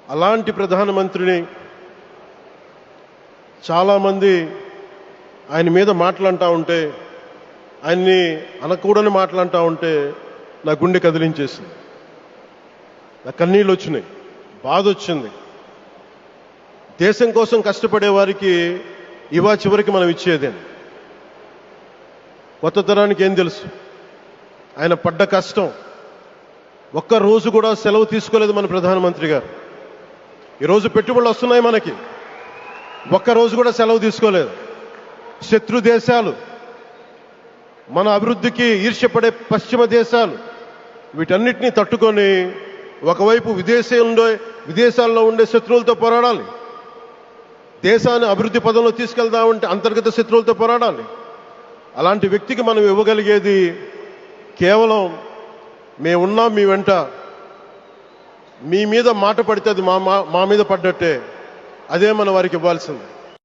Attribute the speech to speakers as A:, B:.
A: అలాంటి ప్రధానమంత్రిని చాలామంది ఆయన మీద మాట్లాడుతూ ఉంటే, ఆయన్ని అనకూడని మాట్లాడుతూ ఉంటే నా గుండె కదిలించేసింది, నా కన్నీళ్ళు వచ్చినాయి, బాధ వచ్చింది. దేశం కోసం కష్టపడే వారికి ఇవా చివరికి మనం ఇచ్చేదేం. కొత్త తరానికి ఏం తెలుసు ఆయన పడ్డ కష్టం. ఒక్క రోజు కూడా సెలవు తీసుకోలేదు మన ప్రధానమంత్రి గారు. ఈరోజు పెట్టుబడులు వస్తున్నాయి మనకి, ఒక్కరోజు కూడా సెలవు తీసుకోలేదు. శత్రు దేశాలు, మన అభివృద్ధికి ఈర్ష్యపడే పశ్చిమ దేశాలు, వీటన్నిటినీ తట్టుకొని ఒకవైపు విదేశాల్లో ఉండే శత్రువులతో పోరాడాలి, దేశాన్ని అభివృద్ధి పదంలో తీసుకెళ్దామంటే అంతర్గత శత్రువులతో పోరాడాలి. అలాంటి వ్యక్తికి మనం ఇవ్వగలిగేది కేవలం మేమున్నాం మీ వెంట, మీ మీద మాట పడితే అది మా మీద పడ్డట్టే, అదే మనం వారికి ఇవ్వాల్సింది.